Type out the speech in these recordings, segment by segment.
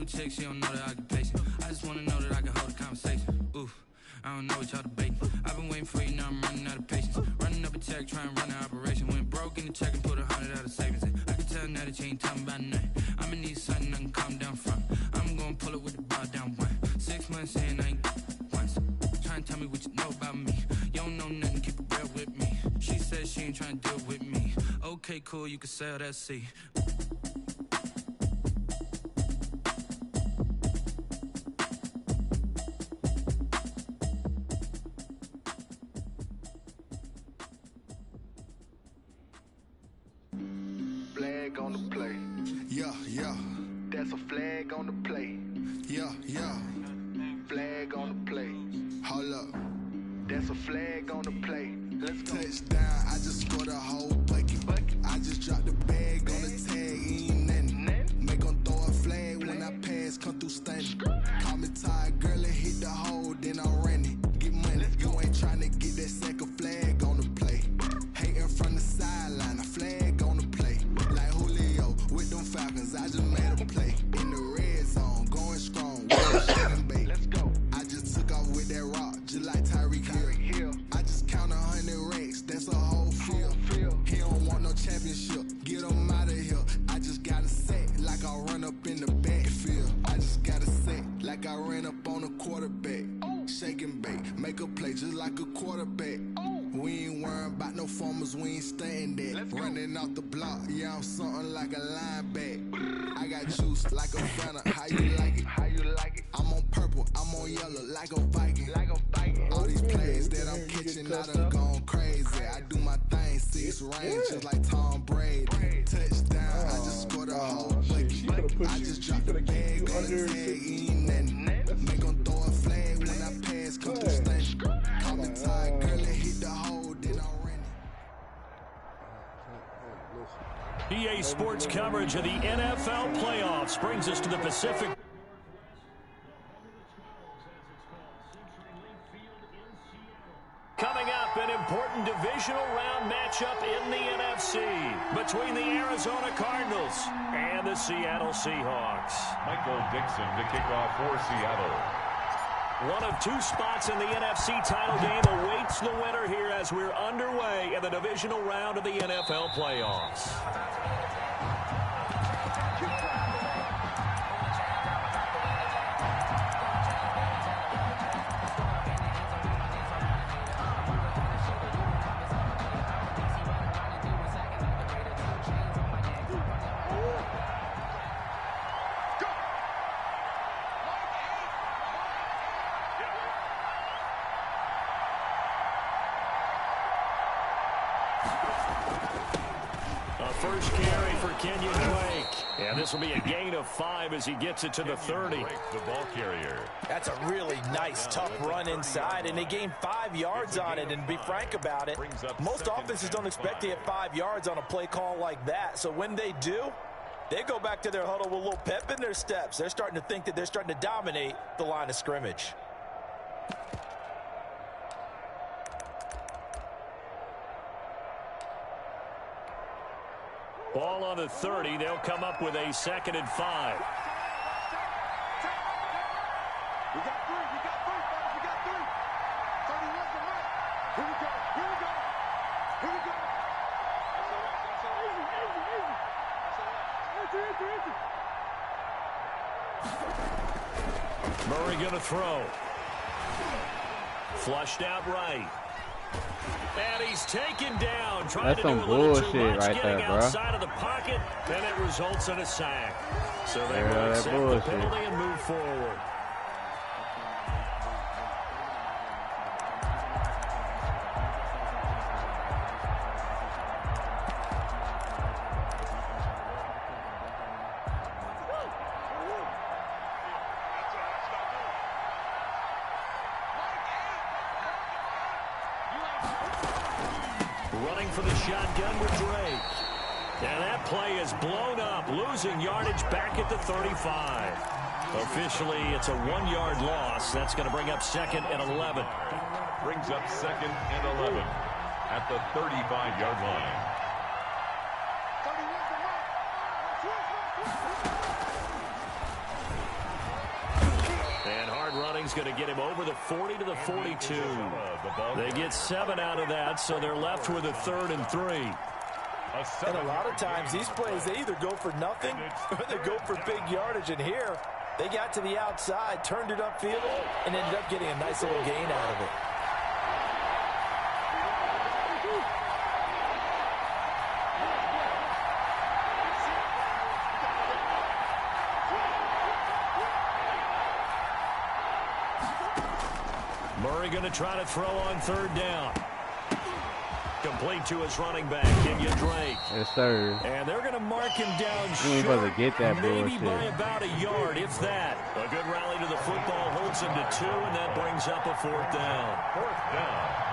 chick, she don't know the occupation. I just wanna know that I can hold a conversation. Oof, I don't know what y'all debating. I've been waiting for you, now I'm running out of patience. Running up a check, trying to run an operation. Went broke in the check and put 100 out of savings in. I can tell now that you ain't talking about nothing. I'ma need something I can calm down from. I'm gonna pull it with the bar down one. 6 months in, I ain't once. Trying to tell me what you know about me. You don't know nothing, keep it real with me. She said she ain't trying to deal with me. Okay, cool, you can sell that seat. Flag on the play. Yeah, yeah. That's a flag on the play. Yeah, yeah. Flag on the play. Hold up. That's a flag on the play. Let's go. Touchdown, I just scored a whole bucket. I just dropped the bag on the tag, ain't nothing. Make 'em throw a flag when I pass, come through stunning. Call me tired, girl, and hit the hole, then I'm running. Get money, you ain't tryna get that second flag on the play. Hating from the sideline, a flag on the play. Like Julio with them Falcons, I just made a play. In the red zone, going strong, with shaking bait. Let's go. I just took off with that rock, just like Tyreek Hill. I just count 100 racks, that's a whole field. He don't want no championship, get him out of here. I just got a set, like I run up in the backfield. I just got a set, like I ran up on a quarterback. Shake and bake, make a play just like a quarterback. We ain't worrying about no formers, we ain't staying there. Running off the block, yeah, I'm something like a lineback. I got juice like a Fanta, how you like it? How you like it? I'm on purple, I'm on yellow, like a Viking. Like a Viking. All these plays that I'm catching, I done gone crazy. I do my thing, 6 range, just like Tom Brady. Touchdown, I just scored a whole bucket. I just dropped the bag on the tag, ain't nothing. Make 'em throw a flag when I pass, come through stunning. Call me tired, girl, and hit the hole, then I'm running. EA Sports coverage of the NFL playoffs brings us to the Pacific. Coming up, an important divisional round matchup in the NFC between the Arizona Cardinals and the Seattle Seahawks. Michael Dixon to kick off for Seattle. One of 2 spots in the NFC title game awaits the winner here as we're underway in the divisional round of the NFL playoffs. First carry for Kenyon Drake. And this will be a gain of 5 as he gets it to the 30. The ball carrier. That's a really nice, tough run inside, and they gained 5 yards on it. And to be frank about it, most offenses don't expect to get 5 yards on a play call like that. So when they do, they go back to their huddle with a little pep in their steps. They're starting to think that they're starting to dominate the line of scrimmage. Ball on the 30. They'll come up with a 2nd and 5. We got 3. We got 3, fellas. We got 3. 31's the mark. Here we go. Here we go. Here we go. Easy. Murray going to throw. Flushed out right. And he's taken down. Trying That's to do some a little too bullshit much, right getting there, bro. outside of the pocket, and it results in a sack. So they will that accept the bullshit. penalty and move forward. Running for the shotgun with Drake. And that play is blown up, losing yardage back at the 35. Officially, it's a 1-yard loss. That's going to bring up 2nd and 11. Brings up 2nd and 11 at the 35-yard line. going to get him over the 40 to the 42. They get 7 out of that, so they're left with a 3rd and 3. And a lot of times these plays, they either go for nothing or they go for big yardage. And here, they got to the outside, turned it upfield, and ended up getting a nice little gain out of it. Murray going to try to throw on 3rd down. Complete to his running back, Kenyon Drake. Yes, sir. And they're going to mark him down We ain't short, supposed to get that maybe bullshit. by about a yard, if that. A good rally to the football holds him to 2, and that brings up a 4th down. 4th down.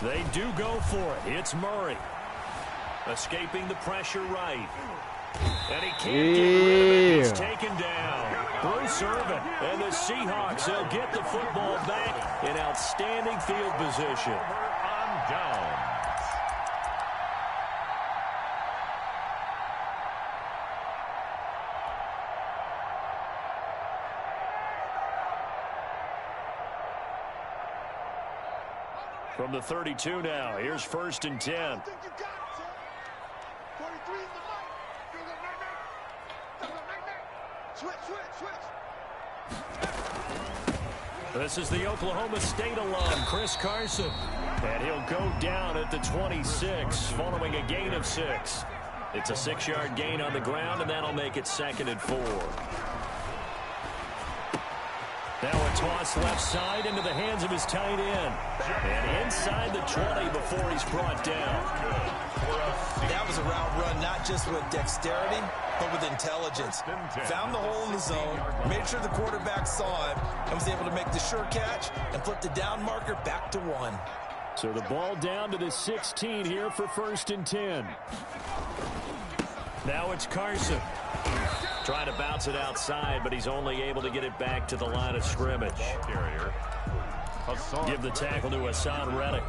They do go for it. It's Murray. Escaping the pressure right. And he can't get rid of it. He's taken down. Bruce Irvin and the Seahawks, they'll get the football back in outstanding field position. On down. From the 32 now, here's 1st and 10. This is the Oklahoma State alum, Chris Carson. And he'll go down at the 26 following a gain of 6. It's a 6-yard gain on the ground, and that'll make it 2nd and 4. Now a toss left side into the hands of his tight end. And inside the 20 before he's brought down. That was a route run not just with dexterity, but with intelligence. Found the hole in the zone, made sure the quarterback saw him, and was able to make the sure catch and flip the down marker back to 1. So the ball down to the 16 here for 1st and 10. Now it's Carson. Trying to bounce it outside, but he's only able to get it back to the line of scrimmage. Give the tackle to Hassan Reddick.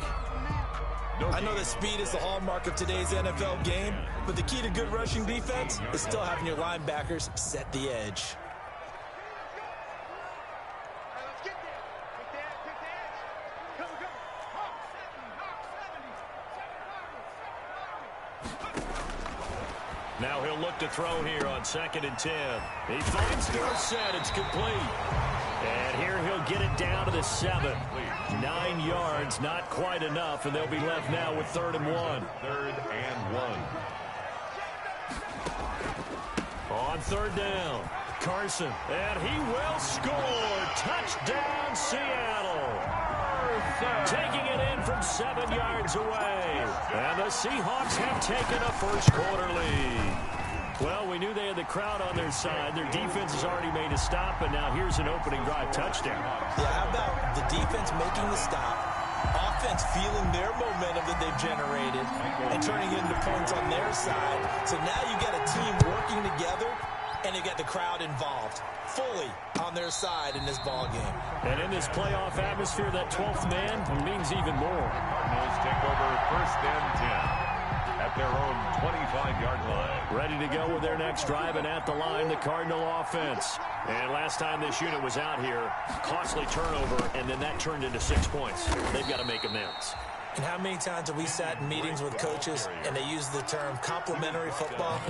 I know that speed is the hallmark of today's NFL game, but the key to good rushing defense is still having your linebackers set the edge. Now he'll look to throw here on 2nd and 10. He finds Dorsett. It's complete. And here he'll get it down to the 7. 9 yards, not quite enough, and they'll be left now with 3rd and 1. 3rd and 1. On 3rd down, Carson. And he will score. Touchdown, Seattle. Taking it in from 7 yards away. And the Seahawks have taken a first-quarter lead. Well, we knew they had the crowd on their side. Their defense has already made a stop, and now here's an opening drive touchdown. Yeah, how about the defense making the stop, offense feeling their momentum that they've generated, and turning into points on their side. So now you got a team working together, and you got the crowd involved fully on their side in this ball game. And in this playoff atmosphere, that 12th man means even more. Cardinals take over 1st and 10 at their own 25-yard line. Ready to go with their next drive, and at the line, the Cardinal offense. And last time this unit was out here, costly turnover, and then that turned into 6 points. They've got to make amends. And how many times have we sat in meetings with coaches and they use the term complementary football?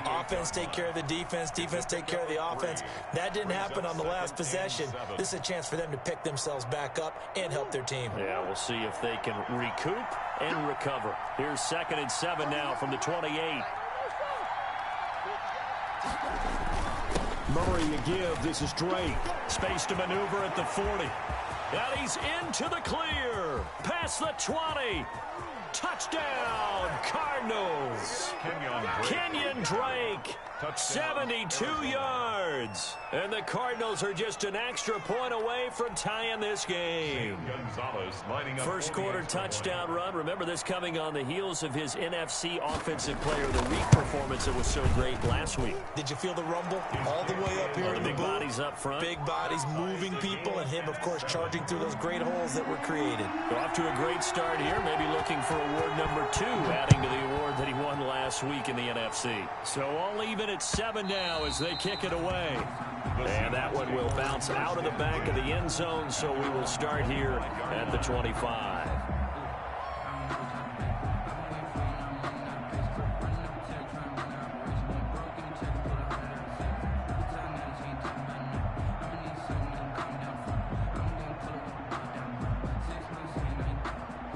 Offense take care of the defense, defense take care of the offense. That didn't happen on the last possession. This is a chance for them to pick themselves back up and help their team. Yeah, we'll see if they can recoup and recover. Here's 2nd and 7 now from the 28. Murray a give. This is Drake. Space to maneuver at the 40. And he's into the clear. Past the 20. Touchdown, Cardinals. Kenyon Drake 72 yards. And the Cardinals are just an extra point away from tying this game. First quarter touchdown run. Remember this coming on the heels of his NFC Offensive Player of the Week performance that was so great last week. Did you feel the rumble all the way up here in the big booth? Bodies up front. Big bodies moving people, and him, of course, charging through those great holes that were created. We're off to a great start here. Maybe looking for award number 2, adding to the award that he won last week in the NFC. So all even at 7 now as they kick it away. And that one will bounce out of the back of the end zone, so we will start here at the 25.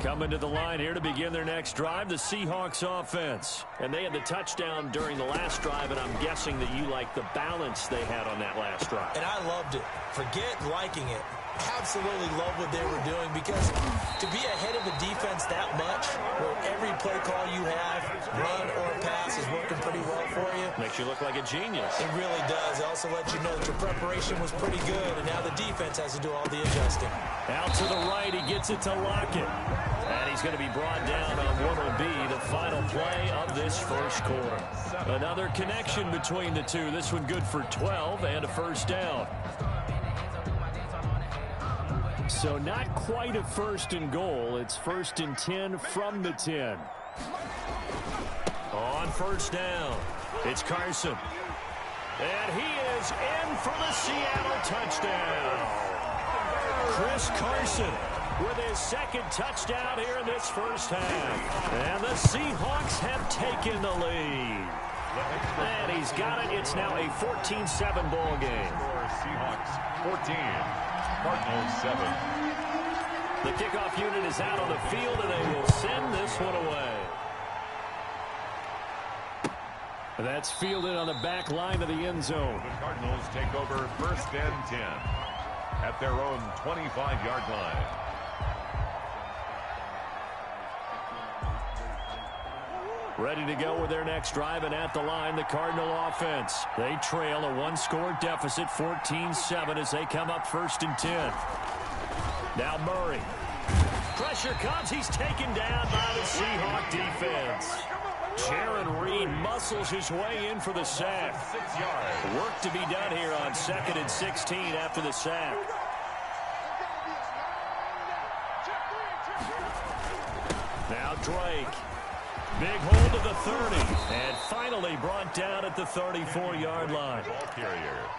Coming to the line here to begin their next drive, the Seahawks offense. And they had the touchdown during the last drive, and I'm guessing that you like the balance they had on that last drive. And I loved it. Forget liking it. Absolutely love what they were doing, because to be ahead of the defense that much, where every play call you have, run or pass, is working pretty well for you. Makes you look like a genius. It really does. It also lets you know that your preparation was pretty good, and now the defense has to do all the adjusting. Out to the right, he gets it to Lockett. And he's going to be brought down on what will be the final play of this first quarter. Another connection between the two. This one good for 12 and a first down. So not quite a first and goal. It's 1st and 10 from the 10. On first down, it's Carson. And he is in for the Seattle touchdown. Chris Carson with his second touchdown here in this first half. And the Seahawks have taken the lead. And he's got it. It's now a 14-7 ball game. Seahawks 14, Cardinals 7. The kickoff unit is out on the field, and they will send this one away. That's fielded on the back line of the end zone. The Cardinals take over 1st and 10 at their own 25-yard line. Ready to go with their next drive, and at the line, the Cardinal offense. They trail a one-score deficit, 14-7, as they come up 1st and 10. Now Murray. Pressure comes. He's taken down by the Seahawk defense. Jaron Reed muscles his way in for the sack. Work to be done here on 2nd and 16 after the sack. Now Drake. Big hold of the 30. And finally brought down at the 34-yard line.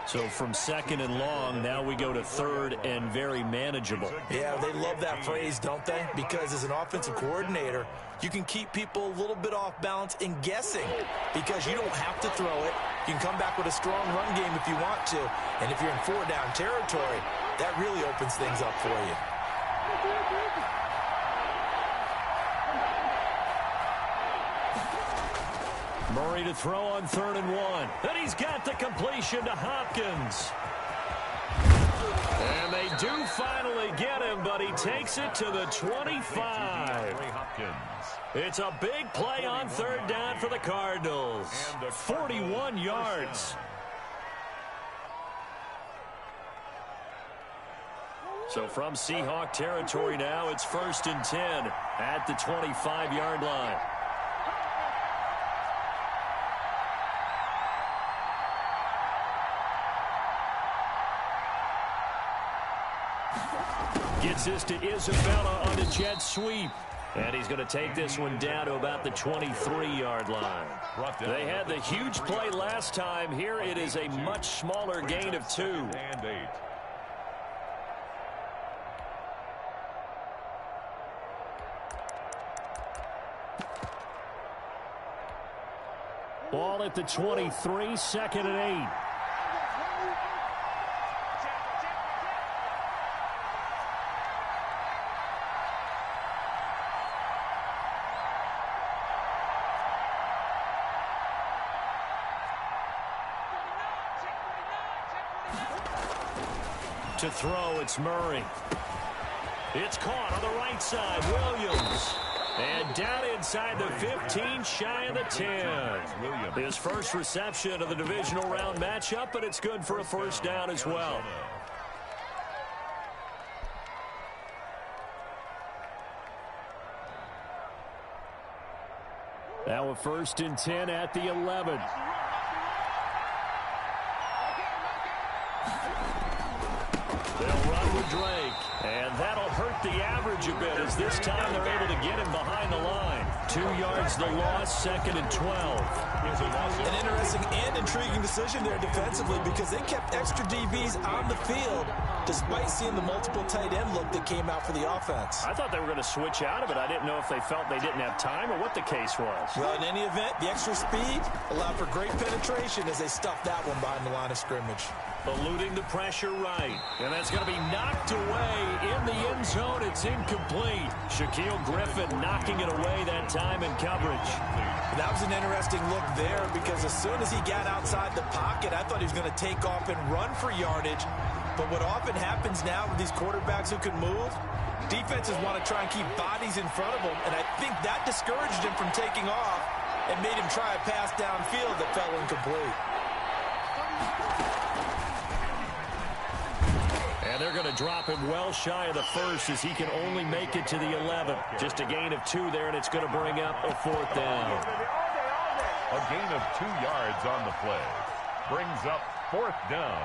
So from 2nd and long, now we go to 3rd and very manageable. Yeah, they love that phrase, don't they? Because as an offensive coordinator, you can keep people a little bit off balance and guessing, because you don't have to throw it. You can come back with a strong run game if you want to. And if you're in 4-down territory, that really opens things up for you. Murray to throw on 3rd and 1. And he's got the completion to Hopkins. And they do finally get him, but he takes it to the 25. It's a big play on 3rd down for the Cardinals. 41 yards. So from Seahawk territory now, it's 1st and 10 at the 25-yard line. Gets this to Isabella on the jet sweep. And he's going to take this one down to about the 23-yard line. They had the huge play last time. Here it is a much smaller gain of 2. And 8. Ball at the 23, 2nd and 8. To throw, it's Murray. It's caught on the right side. Williams. And down inside the 15, shy of the 10. His first reception of the divisional round matchup, but it's good for a first down as well. Now a 1st and 10 at the 11. They'll run with Drake, and that'll hurt the average a bit as this time they're able to get him behind the line. 2 yards the loss, 2nd and 12. An interesting and intriguing decision there defensively because they kept extra DBs on the field despite seeing the multiple tight end look that came out for the offense. I thought they were going to switch out of it. I didn't know if they felt they didn't have time or what the case was. Well, in any event, the extra speed allowed for great penetration as they stuffed that one behind the line of scrimmage. Eluding the pressure right. And that's going to be knocked away in the end zone. It's incomplete. Shaquille Griffin knocking it away that time in coverage. That was an interesting look there because as soon as he got outside the pocket, I thought he was going to take off and run for yardage. But what often happens now with these quarterbacks who can move, defenses want to try and keep bodies in front of them. And I think that discouraged him from taking off and made him try a pass downfield that fell incomplete. And they're going to drop him well shy of the 1st as he can only make it to the 11. Just a gain of 2 there, and it's going to bring up a 4th down. A gain of 2 yards on the play. Brings up 4th down.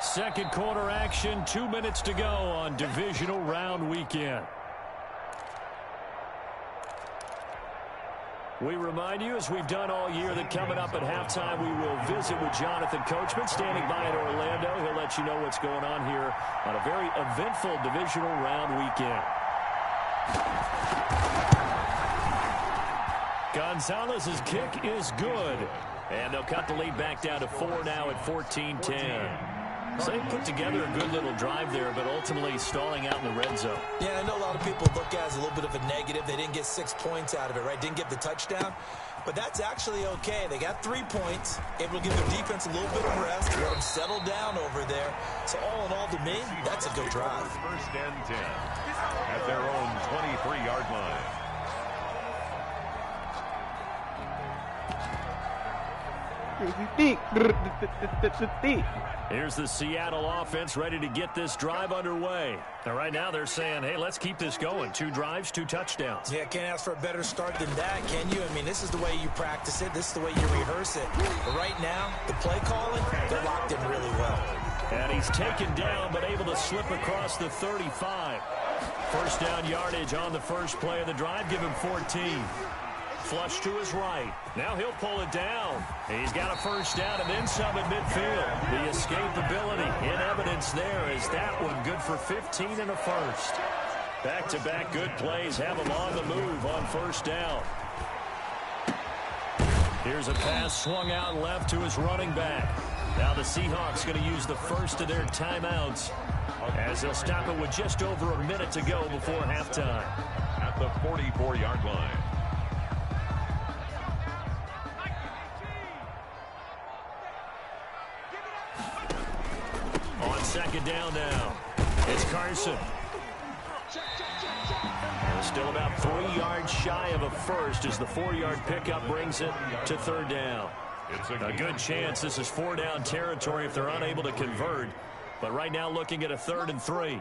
Second quarter action, 2 minutes to go on divisional round weekend. We remind you, as we've done all year, that coming up at halftime, we will visit with Jonathan Coachman, standing by in Orlando. He'll let you know what's going on here on a very eventful divisional round weekend. Gonzalez's kick is good. And they'll cut the lead back down to 4 now at 14-10. So they put together a good little drive there, but ultimately stalling out in the red zone. Yeah, I know a lot of people look at it as a little bit of a negative. They didn't get 6 points out of it, right? Didn't get the touchdown. But that's actually okay. They got 3 points, able to give their defense a little bit of rest, let them settle down over there. So all in all, to me, that's a good drive. 1st and 10 at their own 23-yard line. Here's the Seattle offense ready to get this drive underway. And right now they're saying, hey, let's keep this going. 2 drives, 2 touchdowns. Yeah, can't ask for a better start than that, can you? I mean, this is the way you practice it. This is the way you rehearse it. But right now, the play calling, they're locked in really well. And he's taken down but able to slip across the 35. First down yardage on the first play of the drive. Give him 14. Flush to his right. Now he'll pull it down. He's got a first down and then some at midfield. The escapability in evidence there is that one good for 15 and a first. Back-to-back good plays have him on the move on first down. Here's a pass swung out left to his running back. Now the Seahawks going to use the first of their timeouts as they'll stop it with just over a minute to go before halftime. At the 44-yard line. On second down now, it's Carson. Still about 3 yards shy of a first as the 4-yard pickup brings it to 3rd down. A good chance this is 4-down territory if they're unable to convert. But right now looking at a 3rd and 3.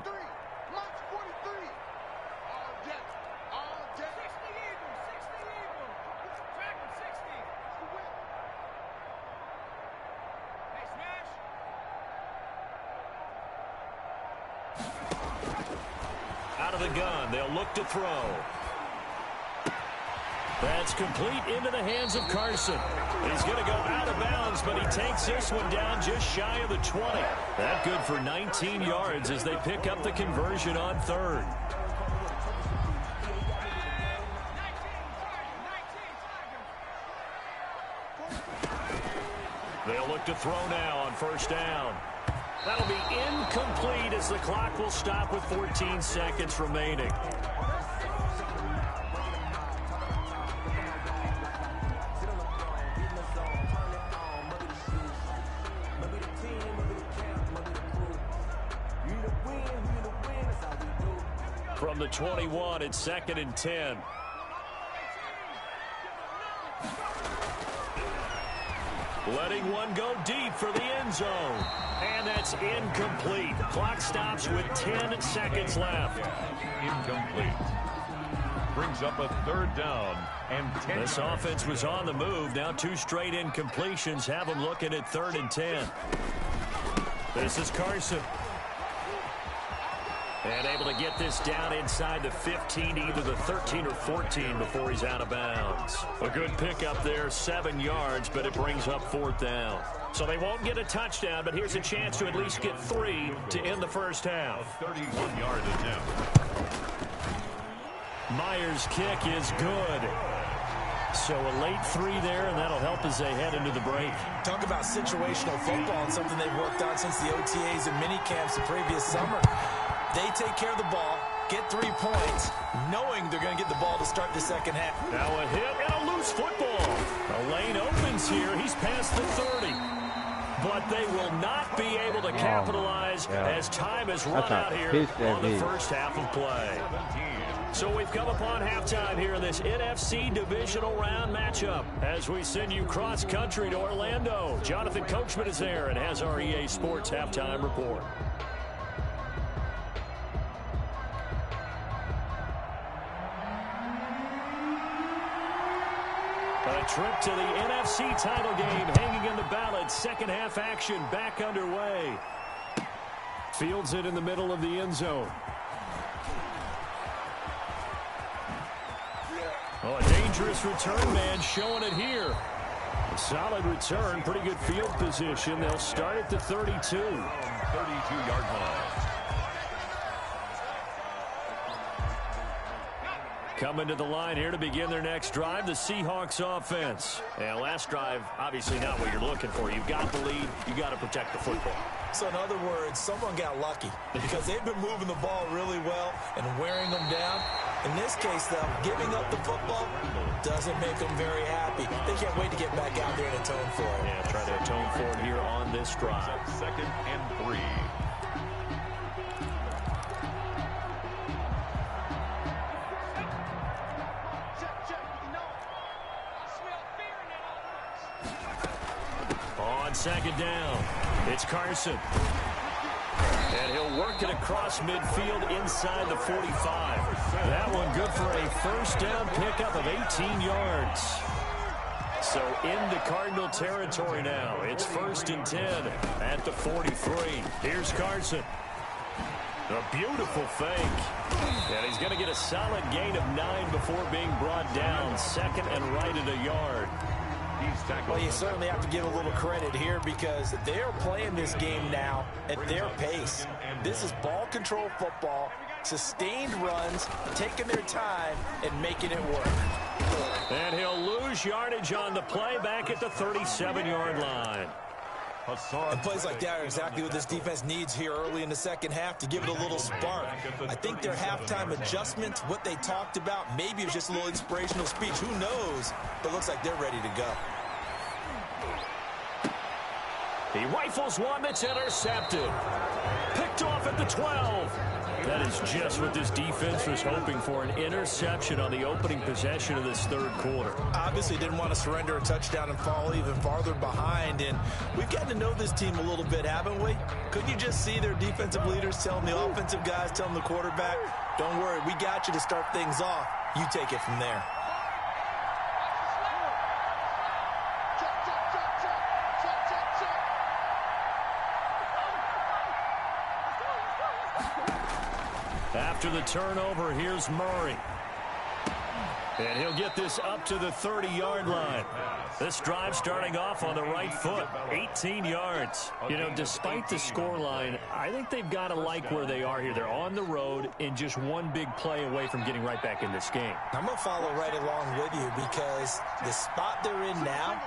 Out of the gun, they'll look to throw. That's complete into the hands of Carson. He's going to go out of bounds, but he takes this one down just shy of the 20. That good for 19 yards as they pick up the conversion on 3rd. They'll look to throw now on first down. That'll be incomplete as the clock will stop with 14 seconds remaining. From the 21, it's 2nd and 10. Letting one go deep for the end zone. And that's incomplete. Clock stops with 10 seconds left. Incomplete. Brings up a 3rd down and 10. This offense was on the move. Now 2 straight incompletions have them looking at 3rd and 10. This is Carson. And able to get this down inside the 15, either the 13 or 14 before he's out of bounds. A good pickup there, 7 yards, but it brings up 4th down. So they won't get a touchdown, but here's a chance to at least get 3 to end the first half. A 31-yard attempt. Myers' kick is good. So a late 3 there, and that'll help as they head into the break. Talk about situational football and something they've worked on since the OTAs and minicamps the previous summer. They take care of the ball, get 3 points, knowing they're going to get the ball to start the second half. Now a hit and a loose football. A lane opens here. He's past the 30. But they will not be able to capitalize as time has run out here on the first half of play. So we've come upon halftime here in this NFC divisional round matchup as we send you cross-country to Orlando. Jonathan Coachman is there and has our EA Sports halftime report. A trip to the NFC title game hanging in the balance. Second half action back underway. Fields it in the middle of the end zone. Oh, a dangerous return man showing it here. A solid return, pretty good field position. They'll start at the 32. 32-yard line. Coming to the line here to begin their next drive, the Seahawks offense. And last drive, obviously not what you're looking for. You've got the lead. You've got to protect the football. So in other words, someone got lucky because they've been moving the ball really well and wearing them down. In this case, though, giving up the football doesn't make them very happy. They can't wait to get back out there and atone for it. Yeah, try to atone for it here on this drive. 2nd and 3. On 2nd down, it's Carson. And he'll work it across midfield inside the 45. That one good for a first down pickup of 18 yards. So into Cardinal territory now. It's 1st and 10 at the 43. Here's Carson. A beautiful fake. And he's going to get a solid gain of 9 before being brought down. 2nd and right at a yard. Well, you certainly have to give a little credit here because they're playing this game now at their pace. This is ball control football, sustained runs, taking their time, and making it work. And he'll lose yardage on the play back at the 37-yard line. And plays like that are exactly what this defense needs here early in the second half to give it a little spark. I think their halftime adjustments, what they talked about, maybe it was just a little inspirational speech. Who knows? But it looks like they're ready to go. He rifles one that's intercepted. Picked off at the 12. That is just what this defense was hoping for, an interception on the opening possession of this third quarter. Obviously didn't want to surrender a touchdown and fall even farther behind, and we've gotten to know this team a little bit, haven't we? Couldn't you just see their defensive leaders telling the offensive guys, telling the quarterback, don't worry, we got you to start things off. You take it from there. After the turnover, here's Murray. And he'll get this up to the 30-yard line. This drive starting off on the right foot, 18 yards. You know, despite the scoreline, I think they've got to like where they are here. They're on the road and just one big play away from getting right back in this game. I'm going to follow right along with you because the spot they're in now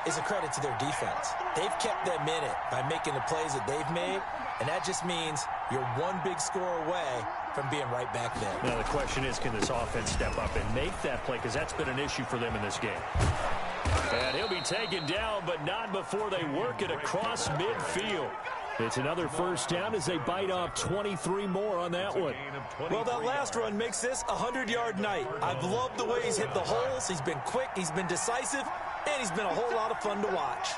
is a credit to their defense. They've kept them in it by making the plays that they've made, and that just means you're one big score away from being right back there. Now the question is, can this offense step up and make that play? Because that's been an issue for them in this game. And he'll be taken down, but not before they work it across midfield. It's another first down as they bite off 23 more on that one. Well, that last run makes this a 100-yard night. I've loved the way he's hit the holes. He's been quick, he's been decisive, and he's been a whole lot of fun to watch.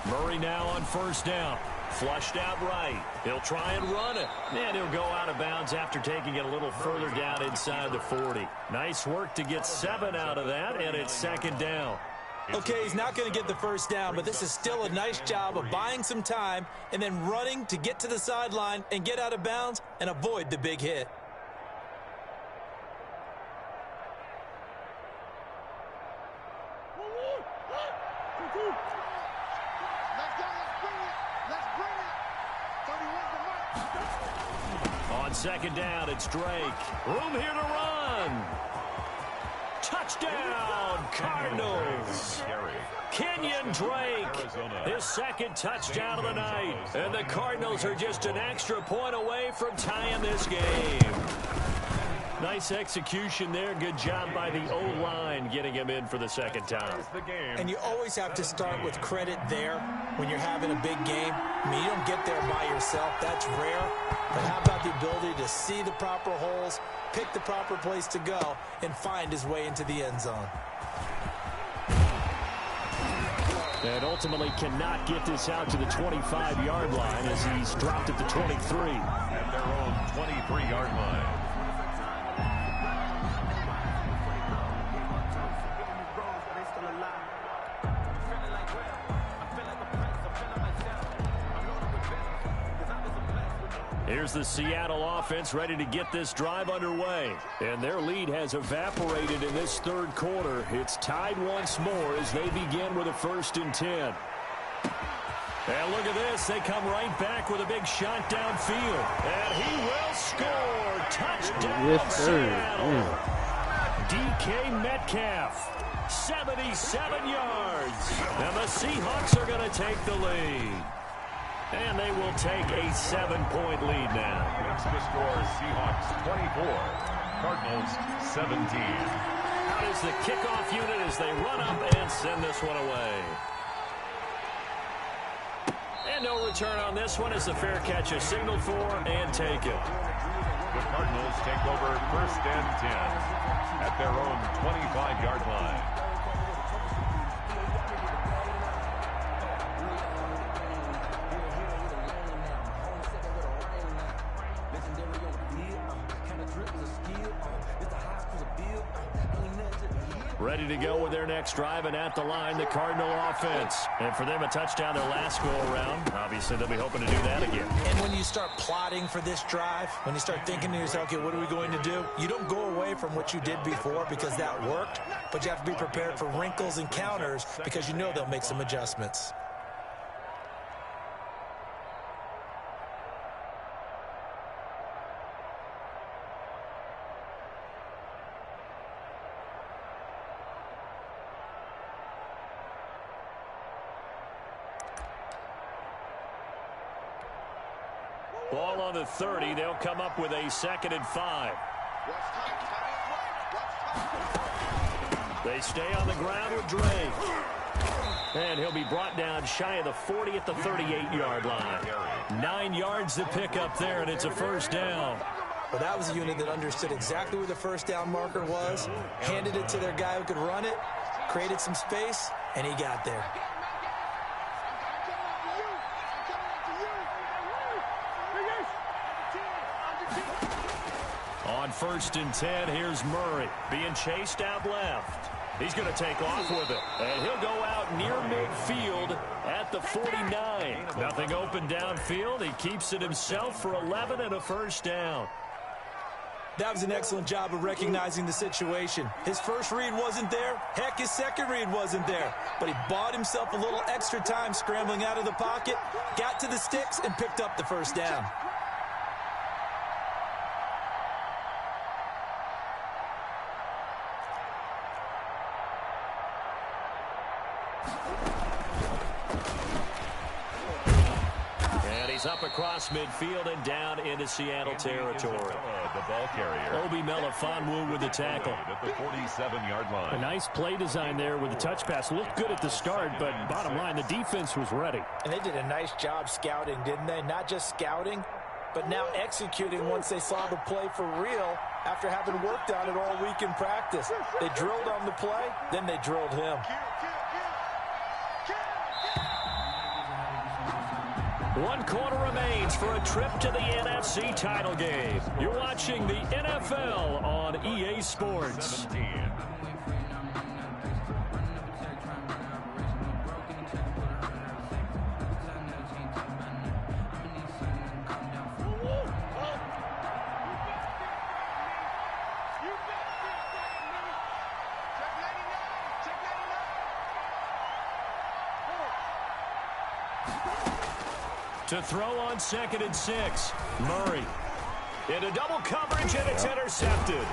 Murray now on first down. Flushed out right. He'll try and run it. And he'll go out of bounds after taking it a little further down inside the 40. Nice work to get 7 out of that, and it's second down. Okay, he's not going to get the first down, but this is still a nice job of buying some time and then running to get to the sideline and get out of bounds and avoid the big hit. On second down, it's Drake. Room here to run. Touchdown, Cardinals. Kenyon Drake, his second touchdown of the night. And the Cardinals are just an extra point away from tying this game. Nice execution there. Good job by the O-line getting him in for the second time. And you always have to start with credit there when you're having a big game. I mean, you don't get there by yourself. That's rare. But how about the ability to see the proper holes, pick the proper place to go, and find his way into the end zone? And ultimately cannot get this out to the 25-yard line as he's dropped at the 23. At their own 23-yard line. Here's the Seattle offense ready to get this drive underway. And their lead has evaporated in this third quarter. It's tied once more as they begin with a 1st and 10. And look at this. They come right back with a big shot downfield. And he will score. Touchdown, Yes, sir. Seattle. DK Metcalf, 77 yards. And the Seahawks are going to take the lead. And they will take a 7-point lead now. It's the score, Seahawks 24, Cardinals 17. Out is the kickoff unit as they run up and send this one away. And no return on this one as the fair catch is signaled for and taken. The Cardinals take over 1st and 10 at their own 25-yard line. Ready to go with their next drive, and at the line, the Cardinal offense. And for them, a touchdown their last go-around. Obviously, they'll be hoping to do that again. And when you start plotting for this drive, when you start thinking to yourself, okay, what are we going to do? You don't go away from what you did before because that worked, but you have to be prepared for wrinkles and counters because you know they'll make some adjustments. Ball on the 30. They'll come up with a 2nd and 5. They stay on the ground with Drake. And he'll be brought down shy of the 40 at the 38-yard line. 9 yards to pick up there, and it's a 1st down. Well, that was a unit that understood exactly where the 1st down marker was, handed it to their guy who could run it, created some space, and he got there. On 1st and 10, here's Murray being chased out left. He's going to take off with it, and he'll go out near midfield at the 49. Nothing open downfield. He keeps it himself for 11 and a 1st down. That was an excellent job of recognizing the situation. His first read wasn't there. Heck, his second read wasn't there. But he bought himself a little extra time scrambling out of the pocket, got to the sticks, and picked up the 1st down. And he's up up across midfield and down into Seattle territory. The ball carrier. Obi Melifonwu with the tackle. At the 47-yard line. A nice play design there with the touch pass. Looked good at the start, but bottom line, the defense was ready. And they did a nice job scouting, didn't they? Not just scouting, but now executing once they saw the play for real after having worked on it all week in practice. They drilled on the play, then they drilled him. 1 quarter remains for a trip to the NFC title game. You're watching the NFL on EA Sports. 17. To throw on 2nd and 6. Murray. Into double coverage, and it's intercepted.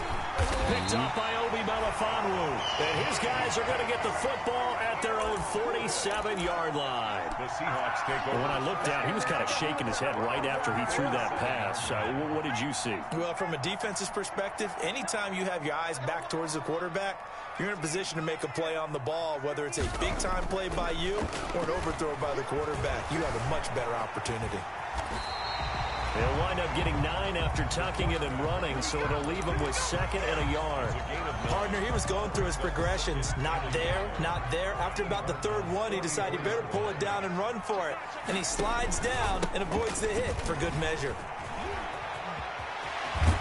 Picked off by Obi Melifonwu. And his guys are going to get the football at their own 47-yard line. The Seahawks take over. When I looked down, he was kind of shaking his head right after he threw that pass. What did you see? Well, from a defense's perspective, anytime you have your eyes back towards the quarterback, you're in a position to make a play on the ball, whether it's a big-time play by you or an overthrow by the quarterback. You have a much better opportunity. They'll wind up getting 9 after tucking it and running, so it'll leave him with 2nd and a yard. Partner, he was going through his progressions. Not there, not there. After about the 3rd one, he decided he better pull it down and run for it. And he slides down and avoids the hit for good measure.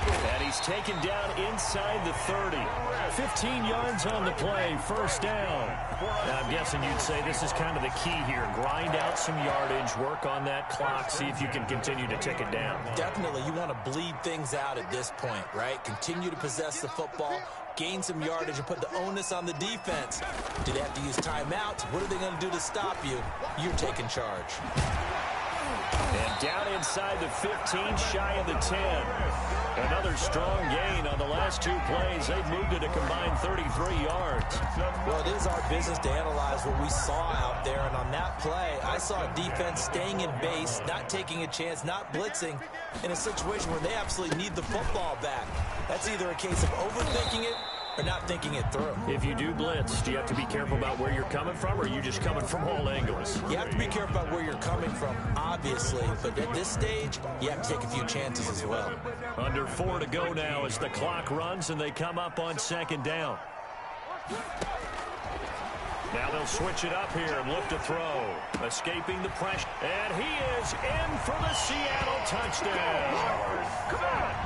And he's taken down inside the 30. 15 yards on the play, 1st down. Now, I'm guessing you'd say this is kind of the key here. Grind out some yardage, work on that clock, see if you can continue to tick it down. Definitely, you want to bleed things out at this point, right? Continue to possess the football, gain some yardage, and put the onus on the defense. Do they have to use timeouts? What are they going to do to stop you? You're taking charge. And down inside the 15, shy of the 10. Another strong gain on the last 2 plays. They've moved it a combined 33 yards. Well, it is our business to analyze what we saw out there. And on that play, I saw a defense staying in base, not taking a chance, not blitzing, in a situation where they absolutely need the football back. That's either a case of overthinking it or not thinking it through. If you do blitz, do you have to be careful about where you're coming from, or are you just coming from all angles? You have to be careful about where you're coming from, obviously, but at this stage, you have to take a few chances as well. Under 4 to go now as the clock runs and they come up on 2nd down. Now they'll switch it up here and look to throw. Escaping the pressure. And he is in for the Seattle touchdown.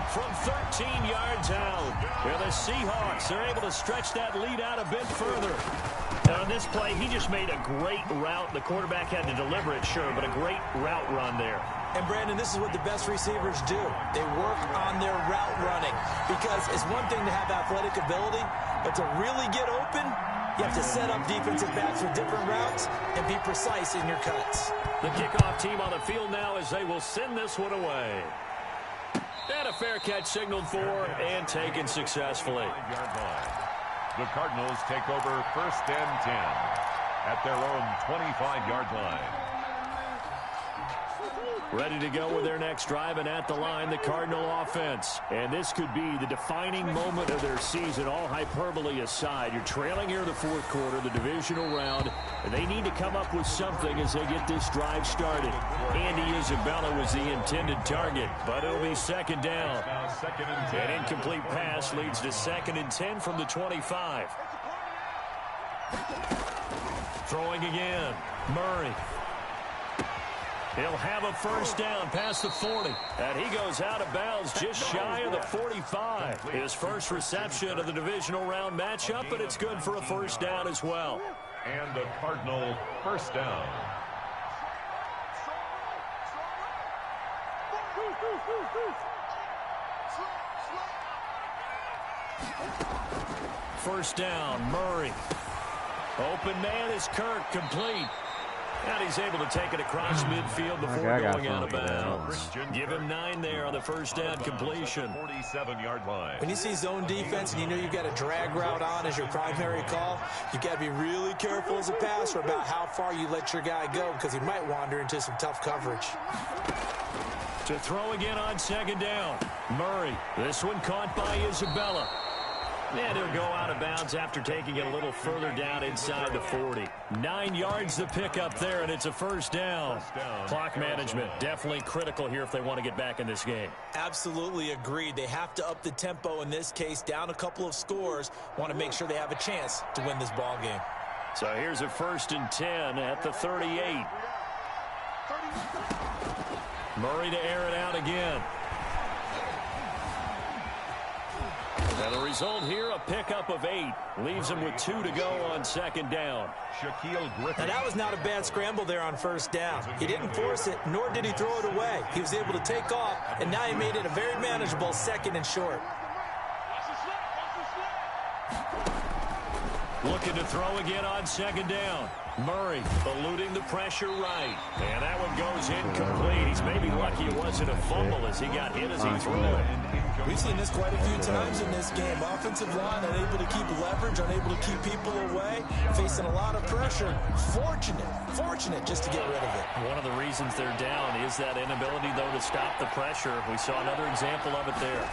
From 13 yards out. Well, the Seahawks are able to stretch that lead out a bit further. Now on this play, he just made a great route. The quarterback had to deliver it, sure, but a great route run there. And, Brandon, this is what the best receivers do. They work on their route running. Because it's one thing to have athletic ability, but to really get open, you have to set up defensive backs with different routes and be precise in your cuts. The kickoff team on the field now as they will send this one away. And a fair catch signaled for and taken successfully. 5-yard line. The Cardinals take over 1st and 10 at their own 25-yard line. Ready to go with their next drive, and at the line, the Cardinal offense. And this could be the defining moment of their season, all hyperbole aside. You're trailing here in the 4th quarter, the divisional round, and they need to come up with something as they get this drive started. Andy Isabella was the intended target, but it'll be 2nd down. An incomplete pass leads to 2nd and 10 from the 25. Throwing again, Murray. He'll have a 1st down past the 40. And he goes out of bounds just shy of the 45. His first reception of the divisional round matchup, but it's good for a 1st down as well. And the Cardinal 1st down. First down, Murray. Open man is Kirk, complete. And he's able to take it across midfield before going out of bounds. Give him 9 there on the 1st down completion. 47-yard line. When you see zone defense and you know you've got a drag route on as your primary call, you've got to be really careful as a passer about how far you let your guy go because he might wander into some tough coverage. To throw again on second down. Murray. This one caught by Isabella. And he'll go out of bounds after taking it a little further down inside the 40. 9 yards to pick up there, and it's a first down. Clock management definitely critical here if they want to get back in this game. Absolutely agreed. They have to up the tempo in this case, down a couple of scores. Want to make sure they have a chance to win this ball game. So here's a 1st and 10 at the 38. Murray to air it out again. And the result here, a pickup of 8. Leaves him with 2 to go on second down. Now, that was not a bad scramble there on first down. He didn't force it, nor did he throw it away. He was able to take off, and now he made it a very manageable 2nd and short. Looking to throw again on second down. Murray eluding the pressure right. And that one goes incomplete. He's maybe lucky it wasn't a fumble as he got hit as he threw it. We've seen this quite a few times in this game. Offensive line unable to keep leverage, unable to keep people away, facing a lot of pressure. Fortunate just to get rid of it. One of the reasons they're down is that inability, though, to stop the pressure. We saw another example of it there.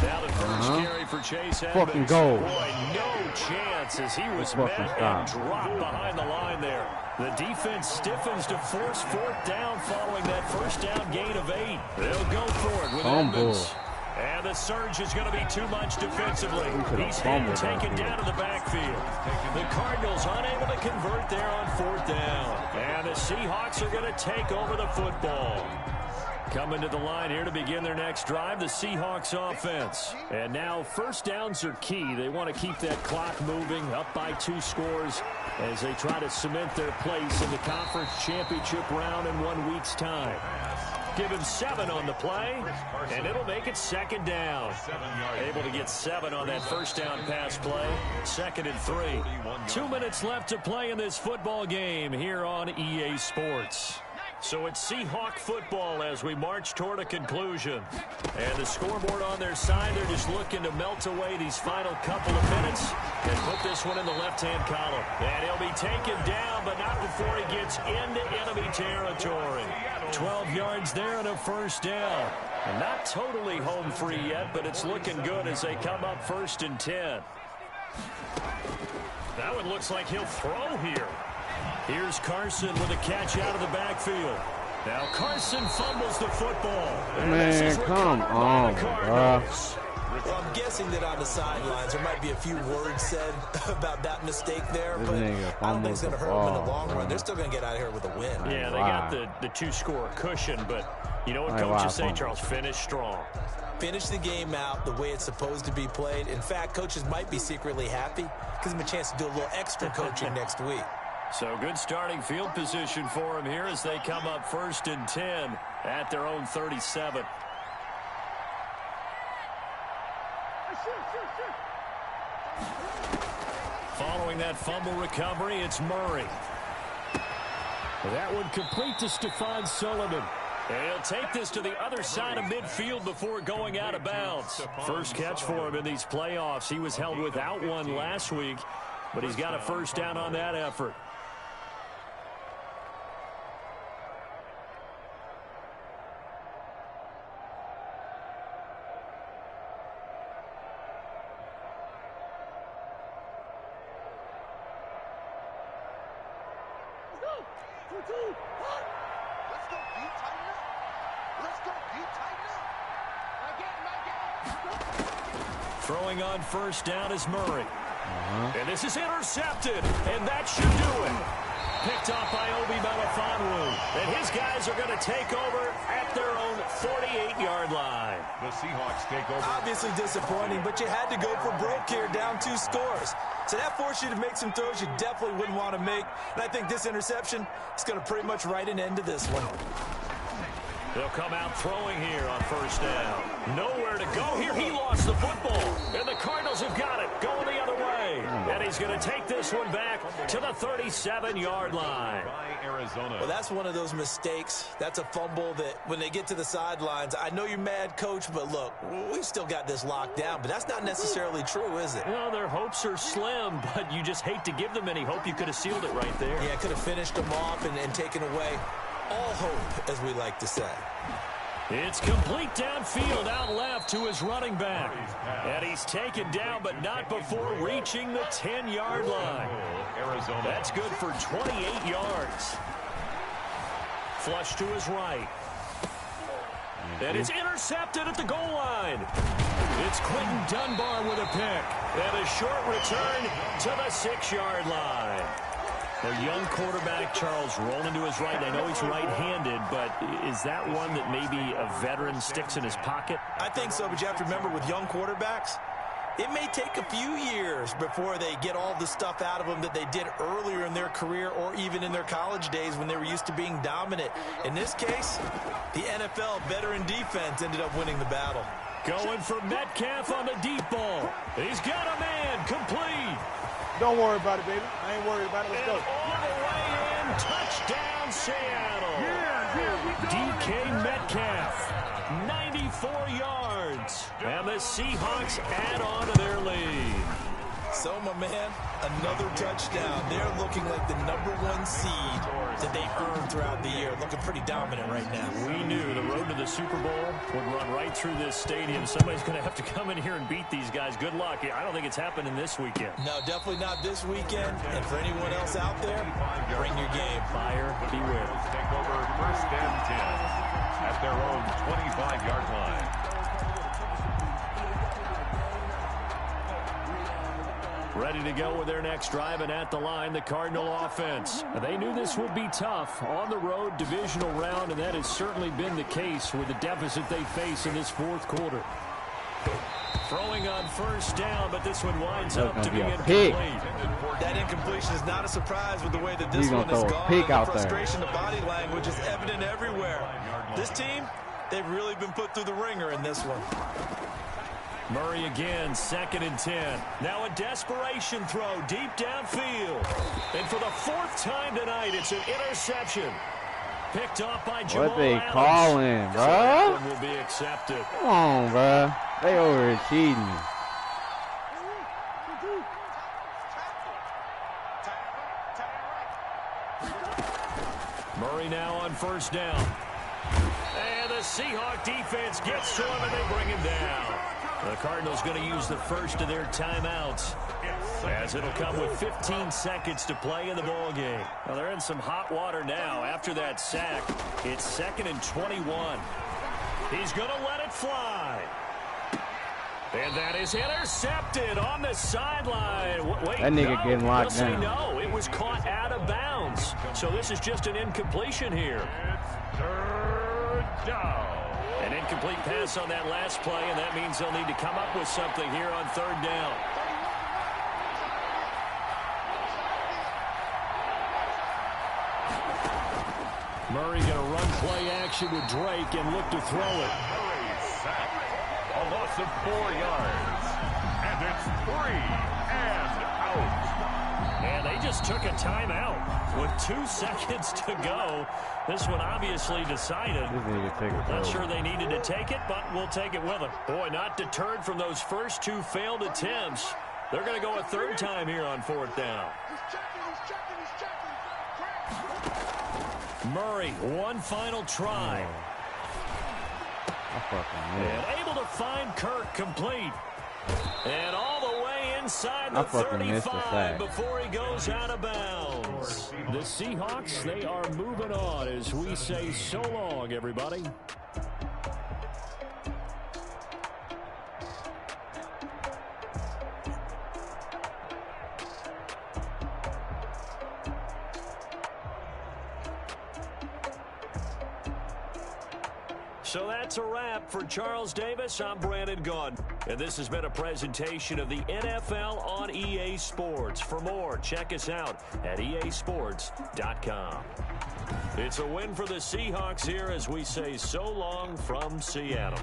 Now the first carry for Chase Edmonds. Fucking goal. Boy, no chance as he was met and dropped behind the line there. The defense stiffens to force 4th down following that first down gain of 8. They'll go for it with Edmonds. And the surge is going to be too much defensively. He's hit and taken down to the backfield. The Cardinals unable to convert there on 4th down. And the Seahawks are going to take over the football. Coming to the line here to begin their next drive, the Seahawks offense. And now first downs are key. They want to keep that clock moving, up by 2 scores as they try to cement their place in the conference championship round in 1 week's time. Give him 7 on the play, and it'll make it 2nd down. Able to get 7 on that first down pass play. 2nd and 3. 2 minutes left to play in this football game here on EA Sports. So it's Seahawk football as we march toward a conclusion. And the scoreboard on their side, they're just looking to melt away these final couple of minutes and put this one in the left-hand column. And he'll be taken down, but not before he gets into enemy territory. 12 yards there and a first down. And not totally home free yet, but it's looking good as they come up 1st and 10. That one looks like he'll throw here. Here's Carson with a catch out of the backfield. Now Carson fumbles the football. Man, come on, bro. Well, I'm guessing that on the sidelines there might be a few words said about that mistake there, but I don't think it's going to hurt them in the long run. They're still going to get out of here with a win. Yeah, they got the 2-score cushion, but you know what coaches say, Charles? Finish strong. Finish the game out the way it's supposed to be played. In fact, coaches might be secretly happy. Gives them a chance to do a little extra coaching next week. So good starting field position for them here as they come up 1st and 10 at their own 37. Following that fumble recovery, it's Murray. That one complete to Stephon Sullivan. And he'll take this to the other side of midfield before going out of bounds. First catch for him in these playoffs. He was held without one last week, but he's got a first down on that effort. Throwing on first down is Murray. And this is intercepted, and that should do it. Picked off by Obi Melifonwu. And his guys are going to take over at their own 48-yard line. The Seahawks take over. Obviously disappointing, but you had to go for broke here, down 2 scores. So that forced you to make some throws you definitely wouldn't want to make. And I think this interception is going to pretty much write an end to this one. They'll come out throwing here on first down. Nowhere to go here. He lost the football. And the Cardinals have got it. Going the other way. And he's going to take this one back to the 37-yard line. Well, that's one of those mistakes. That's a fumble that when they get to the sidelines, I know you're mad, Coach, but look, we've still got this locked down. But that's not necessarily true, is it? Well, their hopes are slim, but you just hate to give them any hope. You could have sealed it right there. Yeah, could have finished them off and taken away all hope, as we like to say. It's complete downfield, out left to his running back. And he's taken down, but not before reaching the 10-yard line. That's good for 28 yards. Flush to his right. And it's intercepted at the goal line. It's Quentin Dunbar with a pick. And a short return to the 6-yard line. The young quarterback, Charles, rolling to his right. I know he's right-handed, but is that one that maybe a veteran sticks in his pocket? I think so, but you have to remember with young quarterbacks, it may take a few years before they get all the stuff out of them that they did earlier in their career or even in their college days when they were used to being dominant. In this case, the NFL veteran defense ended up winning the battle. Going for Metcalf on the deep ball. He's got a man, complete. Don't worry about it, baby. I ain't worried about it. Let's go. All the way in, touchdown Seattle. DK Metcalf, 94 yards. And the Seahawks add on to their lead. So, my man, another touchdown. They're looking like the #1 seed that they earned throughout the year. Looking pretty dominant right now. We knew the road to the Super Bowl would run right through this stadium. Somebody's going to have to come in here and beat these guys. Good luck. I don't think it's happening this weekend. No, definitely not this weekend. And for anyone else out there, bring your game. Buyer beware. Take over 1st and 10 at their own 25-yard line. Ready to go with their next drive, and at the line, the Cardinal offense. They knew this would be tough on the road divisional round, and that has certainly been the case with the deficit they face in this 4th quarter. Throwing on 1st down, but this one winds up to be incomplete. That incompletion is not a surprise with the way that this one has gone. The frustration, the body language is evident everywhere. This team, they've really been put through the ringer in this one. Murray again, 2nd and 10. Now a desperation throw deep downfield. And for the 4th time tonight, it's an interception. Picked off by Jamal What they Adams. calling, bro? That one will be accepted. Come on, bro. They over cheating. Murray now on 1st down. And the Seahawk defense gets to him, and they bring him down. The Cardinals going to use the first of their timeouts, as it'll come with 15 seconds to play in the ball game. Now they're in some hot water now after that sack. It's 2nd and 21. He's going to let it fly. And that is intercepted on the sideline. Wait, that nigga getting locked down. No, it was caught out of bounds. So this is just an incompletion here. It's 3rd down. An incomplete pass on that last play, and that means they'll need to come up with something here on 3rd down. Murray going to run play action with Drake and look to throw it. Murray sacked. A loss of 4 yards. And it's 3 and out. And they just took a timeout with 2 seconds to go. This one obviously decided. Not sure they needed to take it, but we'll take it with them. Boy, not deterred from those first 2 failed attempts. They're going to go a 3rd time here on 4th down. Murray, one final try. And able to find Kirk complete. And all the way inside the 35 before he goes out of bounds. The Seahawks, they are moving on as we say so long, everybody. So that's a wrap for Charles Davis. I'm Brandon Gunn. And this has been a presentation of the NFL on EA Sports. For more, check us out at easports.com. It's a win for the Seahawks here as we say so long from Seattle.